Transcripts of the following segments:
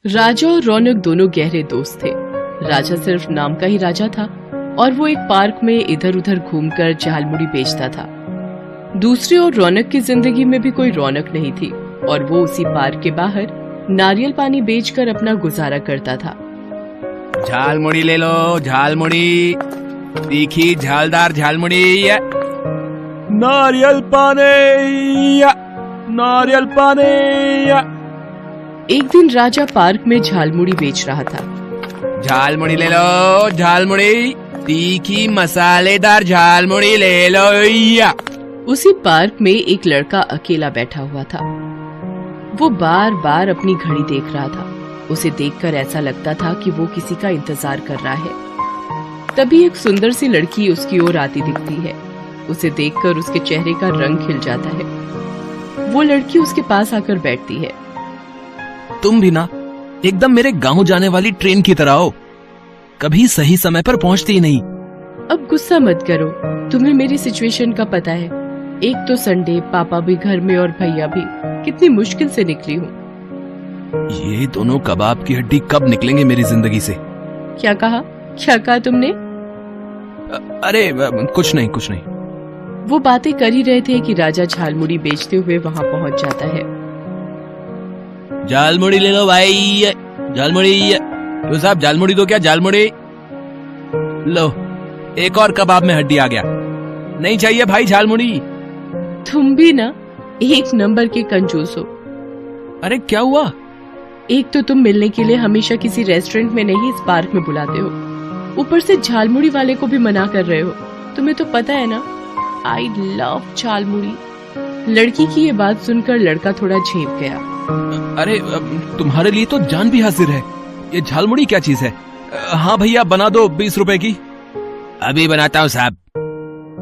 राजा और रौनक दोनों गहरे दोस्त थे। राजा सिर्फ नाम का ही राजा था और वो एक पार्क में इधर उधर घूमकर झालमुड़ी बेचता था। दूसरी ओर रौनक की जिंदगी में भी कोई रौनक नहीं थी और वो उसी पार्क के बाहर नारियल पानी बेचकर अपना गुजारा करता था। झालमुड़ी ले लो, झालमुड़ी, तीखी झालदार झालमुड़ी। नारियल पानी, नारियल पानी। एक दिन राजा पार्क में झालमुड़ी बेच रहा था। झालमुड़ी ले लो, झालमुड़ी, तीखी मसालेदार झालमुड़ी ले लो। उसी पार्क में एक लड़का अकेला बैठा हुआ था। वो बार बार अपनी घड़ी देख रहा था। उसे देखकर ऐसा लगता था कि वो किसी का इंतजार कर रहा है। तभी एक सुंदर सी लड़की उसकी ओर आती दिखती है। उसे देखकर उसके चेहरे का रंग खिल जाता है। वो लड़की उसके पास आकर बैठती है। तुम भी ना एकदम मेरे गांव जाने वाली ट्रेन की तरह हो, कभी सही समय पर पहुंचती ही नहीं। अब गुस्सा मत करो, तुम्हें मेरी सिचुएशन का पता है। एक तो संडे, पापा भी घर में और भैया भी। कितनी मुश्किल से निकली हूँ। ये दोनों कबाब की हड्डी कब निकलेंगे मेरी जिंदगी से? क्या कहा तुमने? अरे कुछ नहीं कुछ नहीं। वो बातें कर ही रहे थे कि राजा झालमुड़ी बेचते हुए वहाँ पहुँच जाता है। झालमुड़ी ले लो भाई, झालमुड़ी। तो साहब झालमुड़ी दो। क्या झालमुड़ी? लो, एक और कबाब में हड्डी आ गया। नहीं चाहिए भाई झालमुड़ी। तुम भी ना एक नंबर के कंजूस हो। अरे क्या हुआ? एक तो तुम मिलने के लिए हमेशा किसी रेस्टोरेंट में नहीं, इस पार्क में बुलाते हो। ऊपर से झालमुड़ी वाले को भी मना कर रहे हो। तुम्हें तो पता है ना, आई लव झालमुड़ी। लड़की की ये बात सुनकर लड़का थोड़ा झेप गया। अरे तुम्हारे लिए तो जान भी हाजिर है। ये झालमुड़ी क्या चीज है? हाँ भैया, बना दो 20 रुपए की। अभी बनाता हूँ साहब।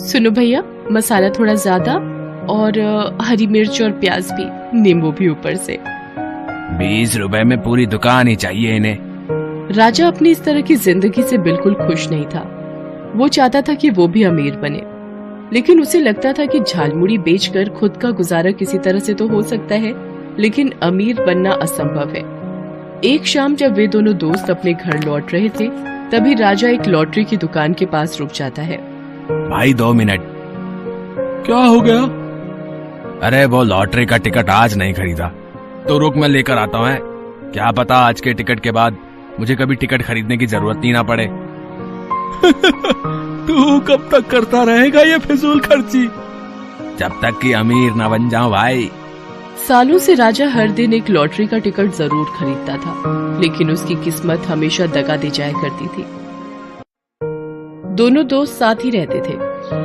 सुनो भैया, मसाला थोड़ा ज्यादा और हरी मिर्च और प्याज भी, नींबू भी ऊपर से। 20 रुपए में पूरी दुकान ही चाहिए इन्हें। राजा अपनी इस तरह की जिंदगी से बिल्कुल खुश नहीं था। वो चाहता था कि वो भी अमीर बने, लेकिन उसे लगता था कि झालमुड़ी बेचकर खुद का गुजारा किसी तरह से तो हो सकता है, लेकिन अमीर बनना असंभव है। एक शाम जब वे दोनों दोस्त अपने घर लौट रहे थे, तभी राजा एक लॉटरी की दुकान के पास रुक जाता है। भाई 2 मिनट। क्या हो गया? अरे वो लॉटरी का टिकट आज नहीं खरीदा, तो रुक मैं लेकर आता हूँ। क्या पता आज के टिकट के बाद मुझे कभी टिकट खरीदने की जरूरत ही ना पड़े। तू कब तक करता रहेगा ये फिजूल खर्ची? जब तक कि अमीर ना बन जाऊं भाई। सालों से राजा हर दिन एक लॉटरी का टिकट जरूर खरीदता था, लेकिन उसकी किस्मत हमेशा दगा दे जाया करती थी। दोनों दोस्त साथ ही रहते थे।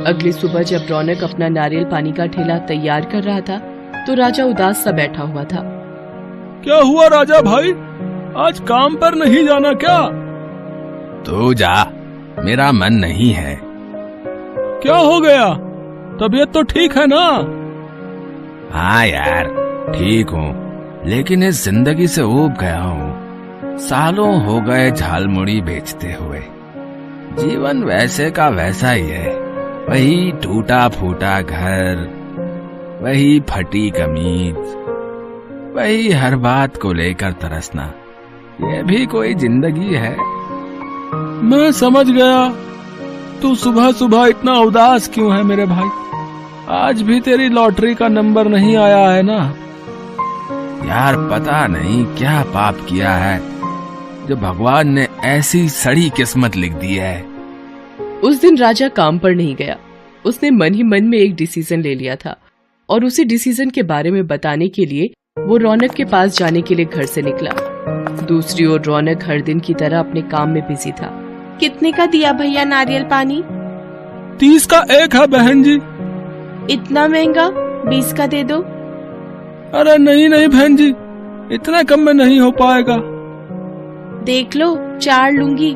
अगली सुबह जब रौनक अपना नारियल पानी का ठेला तैयार कर रहा था, तो राजा उदास सा बैठा हुआ था। क्या हुआ राजा भाई, आज काम पर नहीं जाना क्या? तू जा, मेरा मन नहीं है। क्या हो गया? तबीयत तो ठीक है ना? हाँ यार, ठीक हूँ, लेकिन इस जिंदगी से ऊब गया हूँ। सालों हो गए झालमुड़ी बेचते हुए। जीवन वैसे का वैसा ही है। वही टूटा फूटा घर, वही फटी कमीज, वही हर बात को लेकर तरसना। ये भी कोई जिंदगी है? मैं समझ गया। तू सुबह सुबह इतना उदास क्यों है मेरे भाई? आज भी तेरी लॉटरी का नंबर नहीं आया है ना? यार पता नहीं क्या पाप किया है जो भगवान ने ऐसी सड़ी किस्मत लिख दी है। उस दिन राजा काम पर नहीं गया। उसने मन ही मन में एक डिसीजन ले लिया था और उसी डिसीजन के बारे में बताने के लिए वो रौनक के पास जाने के लिए घर से निकला। दूसरी ओर रौनक हर दिन की तरह अपने काम में बिजी था। कितने का दिया भैया नारियल पानी? 30 का एक है बहन जी। इतना महंगा? 20 का दे दो। अरे नहीं नहीं बहन जी, इतना कम में नहीं हो पाएगा। देख लो, 4 लूंगी।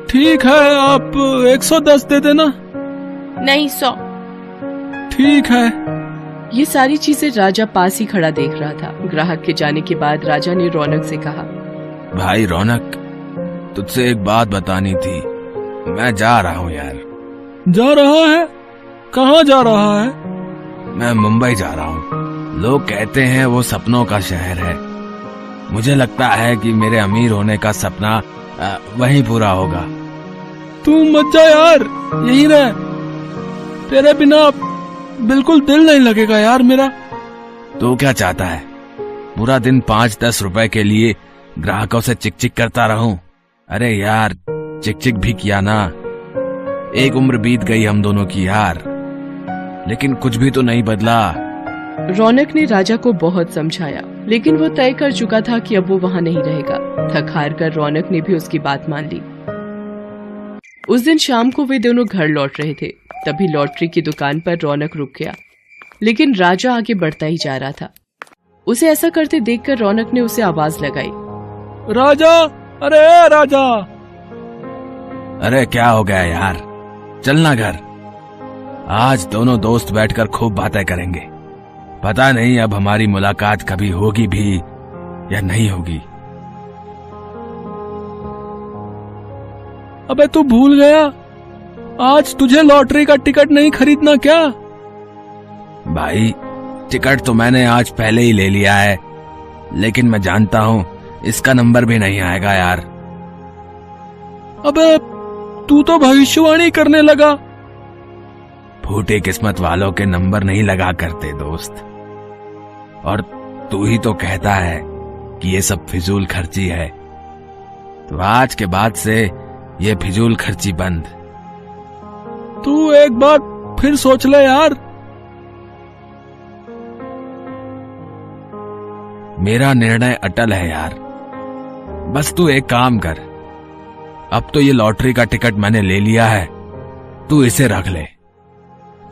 ठीक है, आप 110 दे देना। नहीं, 100। ठीक है। ये सारी चीजें राजा पास ही खड़ा देख रहा था। ग्राहक के जाने के बाद राजा ने रौनक से कहा, भाई रौनक, तुझसे एक बात बतानी थी। मैं जा रहा हूँ यार। जा रहा है? कहाँ जा रहा है? मैं मुंबई जा रहा हूँ। लोग कहते हैं वो सपनों का शहर है, मुझे लगता है कि मेरे अमीर होने का सपना वहीं पूरा होगा। तू मत जा यार, यहीं रह। तेरे बिना बिल्कुल दिल नहीं लगेगा यार मेरा। तू क्या चाहता है? पूरा दिन 5-10 रुपए के लिए ग्राहकों से चिक चिक करता रहूं? अरे यार, चिक चिक भी किया ना। एक उम्र बीत गई हम दोनों की यार, लेकिन कुछ भी तो नहीं बदला। रौनक ने राजा को बहुत समझाया, लेकिन वो तय कर चुका था कि अब वो वहाँ नहीं रहेगा। थक हार कर रौनक ने भी उसकी बात मान ली। उस दिन शाम को वे दोनों घर लौट रहे थे, तभी लॉटरी की दुकान पर रौनक रुक गया, लेकिन राजा आगे बढ़ता ही जा रहा था। उसे ऐसा करते देखकर रौनक ने उसे आवाज लगाई, राजा, अरे राजा। अरे क्या हो गया यार, चलना घर। आज दोनों दोस्त बैठकर खूब बातें करेंगे। पता नहीं अब हमारी मुलाकात कभी होगी भी या नहीं होगी। अबे तू भूल गया, आज तुझे लॉटरी का टिकट नहीं खरीदना क्या? भाई, टिकट तो मैंने आज पहले ही ले लिया है, लेकिन मैं जानता हूँ इसका नंबर भी नहीं आएगा यार। अबे तू तो भविष्यवाणी करने लगा। फूटी किस्मत वालों के नंबर नहीं लगा करते दोस्त, और तू ही तो कहता है कि ये सब फिजूल खर्ची है, तो आज के बाद से ये फिजूल खर्ची बंद। तू एक बार फिर सोच ले यार। मेरा निर्णय अटल है यार, बस तू एक काम कर। अब तो ये लॉटरी का टिकट मैंने ले लिया है, तू इसे रख ले।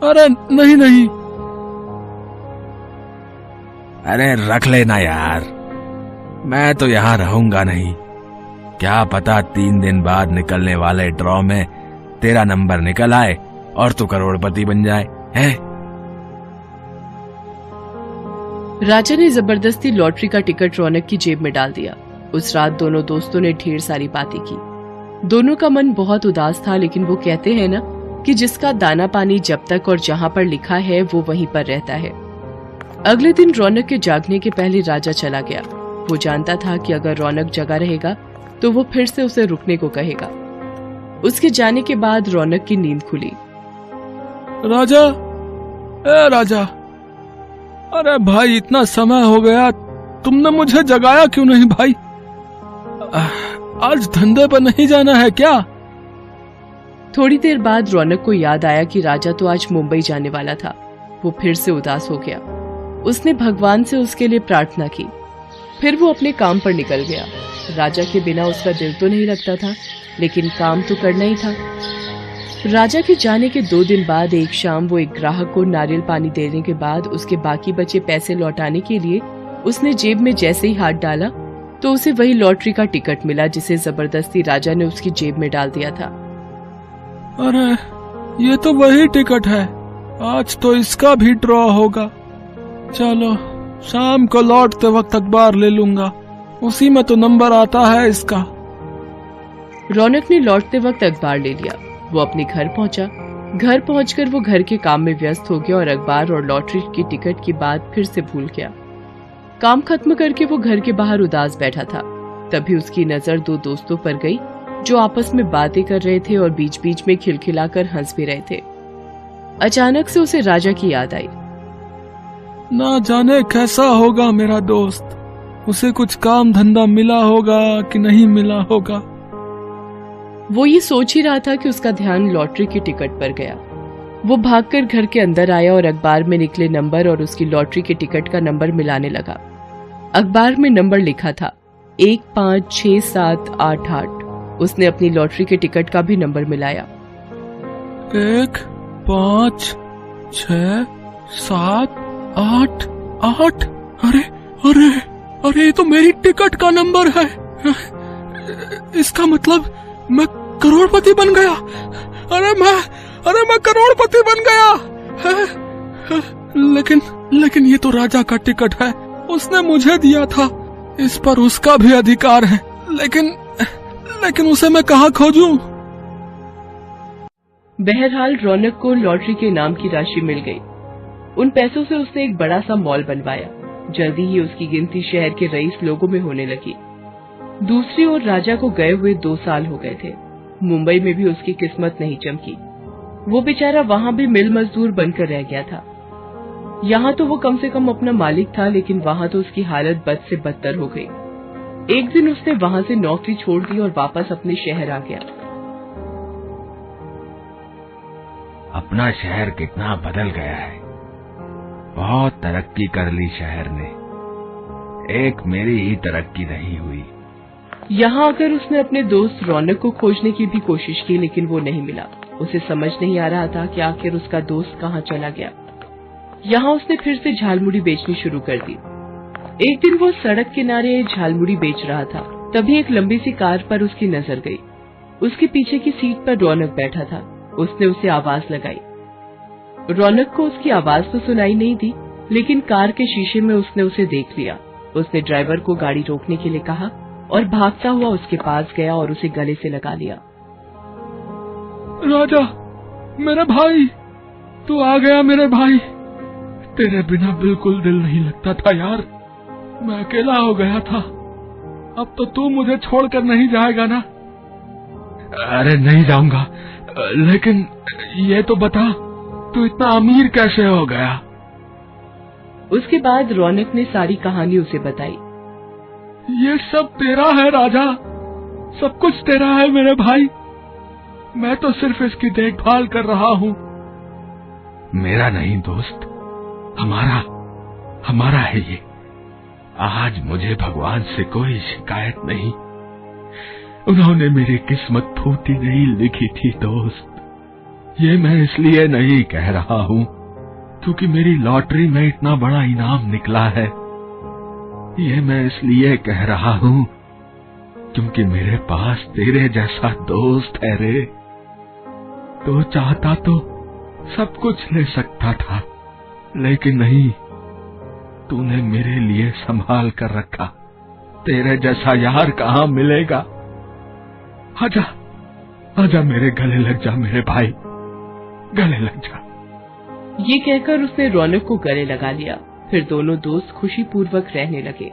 अरे नहीं नहीं। अरे रख लेना यार, मैं तो यहां रहूंगा नहीं। क्या पता 3 दिन बाद निकलने वाले ड्रॉ में तेरा नंबर निकल आए और तू करोड़पति बन जाए, हैं? राजा ने जबरदस्ती लॉटरी का टिकट रौनक की जेब में डाल दिया। उस रात दोनों दोस्तों ने ढेर सारी बातें की। दोनों का मन बहुत उदास था, लेकिन वो कहते हैं ना कि जिसका दाना पानी जब तक और जहां पर लिखा है वो वहीं पर रहता है। अगले दिन रौनक के जागने के पहले राजा चला गया। वो जानता था कि अगर रौनक जगा रहेगा तो वो फिर से उसे रुकने को कहेगा। उसके जाने के बाद रौनक की नींद खुली। राजा, ए राजा, अरे भाई इतना समय हो गया, तुमने मुझे जगाया क्यों नहीं भाई? आज धंधे पर नहीं जाना है क्या? थोड़ी देर बाद रौनक को याद आया कि राजा तो आज मुंबई जाने वाला था। वो फिर से उदास हो गया। उसने भगवान से उसके लिए प्रार्थना की, फिर वो अपने काम पर निकल गया। राजा के बिना उसका दिल तो नहीं लगता था, लेकिन काम तो करना ही था। राजा के जाने के 2 दिन बाद एक शाम वो एक ग्राहक को नारियल पानी देने के बाद उसके बाकी बचे पैसे लौटाने के लिए उसने जेब में जैसे ही हाथ डाला तो उसे वही लॉटरी का टिकट मिला जिसे जबरदस्ती राजा ने उसकी जेब में डाल दिया था। अरे ये तो वही टिकट है, आज तो इसका भी ड्रॉ होगा। चलो शाम को लौटते वक्त अखबार ले लूंगा, उसी में तो नंबर आता है इसका। रौनक ने लौटते वक्त अखबार ले लिया। वो अपने घर पहुंचा। घर पहुंचकर वो घर के काम में व्यस्त हो गया और अखबार और लॉटरी की टिकट की बात फिर से भूल गया। काम खत्म करके वो घर के बाहर उदास बैठा था। तभी उसकी नजर 2 दोस्तों पर गई जो आपस में बातें कर रहे थे और बीच बीच में खिलखिलाकर हंस भी रहे थे। अचानक से उसे राजा की याद आई। ना जाने कैसा होगा मेरा दोस्त, उसे कुछ काम धंधा मिला होगा कि नहीं मिला होगा। वो ये सोच ही रहा था कि उसका ध्यान लॉटरी की टिकट पर गया। वो भागकर घर के अंदर आया और अखबार में निकले नंबर और उसकी लॉटरी के टिकट का नंबर मिलाने लगा। अखबार में नंबर लिखा था 156788। उसने अपनी लॉटरी के टिकट का भी नंबर मिलाया। 1 5 6 7 8 8। अरे अरे अरे, ये तो मेरी टिकट का नंबर है। इसका मतलब मैं करोड़पति बन गया। अरे मैं करोड़पति बन गया। लेकिन ये तो राजा का टिकट है, उसने मुझे दिया था, इस पर उसका भी अधिकार है। लेकिन उसे मैं कहाँ खोजूं? बहरहाल रौनक को लॉटरी के नाम की राशि मिल गई। उन पैसों से उसने एक बड़ा सा मॉल बनवाया। जल्दी ही उसकी गिनती शहर के रईस लोगों में होने लगी। दूसरी ओर राजा को गए हुए 2 साल हो गए थे। मुंबई में भी उसकी किस्मत नहीं चमकी। वो बेचारा वहां भी मिल मजदूर बनकर रह गया था। यहाँ तो वो कम से कम अपना मालिक था, लेकिन वहां तो उसकी हालत बद से बदतर हो गई। एक दिन उसने वहां से नौकरी छोड़ दी और वापस अपने शहर आ गया। अपना शहर कितना बदल गया है। बहुत तरक्की कर ली शहर ने, एक मेरी ही तरक्की नहीं हुई। यहाँ आकर उसने अपने दोस्त रौनक को खोजने की भी कोशिश की, लेकिन वो नहीं मिला। उसे समझ नहीं आ रहा था कि आखिर उसका दोस्त कहाँ चला गया। यहाँ उसने फिर से झालमुड़ी बेचनी शुरू कर दी। एक दिन वो सड़क किनारे झालमुड़ी बेच रहा था, तभी एक लंबी सी कार पर उसकी नजर गई। उसके पीछे की सीट पर रौनक बैठा था। उसने उसे आवाज लगाई। रौनक को उसकी आवाज तो सुनाई नहीं दी, लेकिन कार के शीशे में उसने उसे देख लिया। उसने ड्राइवर को गाड़ी रोकने के लिए कहा और भागता हुआ उसके पास गया और उसे गले से लगा लिया। राजा, मेरे भाई, तू आ गया मेरे भाई। तेरे बिना बिल्कुल दिल नहीं लगता था यार। मैं अकेला हो गया था। अब तो तू मुझे छोड़कर नहीं जाएगा ना? अरे नहीं जाऊंगा, लेकिन ये तो बता, तू इतना अमीर कैसे हो गया? उसके बाद रौनक ने सारी कहानी उसे बताई। ये सब तेरा है राजा, सब कुछ तेरा है मेरे भाई। मैं तो सिर्फ इसकी देखभाल कर रहा हूँ। मेरा नहीं दोस्त, हमारा है ये। आज मुझे भगवान से कोई शिकायत नहीं। उन्होंने मेरी किस्मत फूटी नहीं लिखी थी दोस्त। ये मैं इसलिए नहीं कह रहा हूँ क्योंकि मेरी लॉटरी में इतना बड़ा इनाम निकला है। ये मैं इसलिए कह रहा हूँ क्योंकि मेरे पास तेरे जैसा दोस्त है रे। तो चाहता तो सब कुछ ले सकता था, लेकिन नहीं, तूने मेरे लिए संभाल कर रखा। तेरे जैसा यार कहाँ मिलेगा। आजा, आजा मेरे गले लग जा मेरे भाई, गले लग जा। ये कहकर उसने रौनक को गले लगा लिया। फिर दोनों दोस्त खुशी पूर्वक रहने लगे।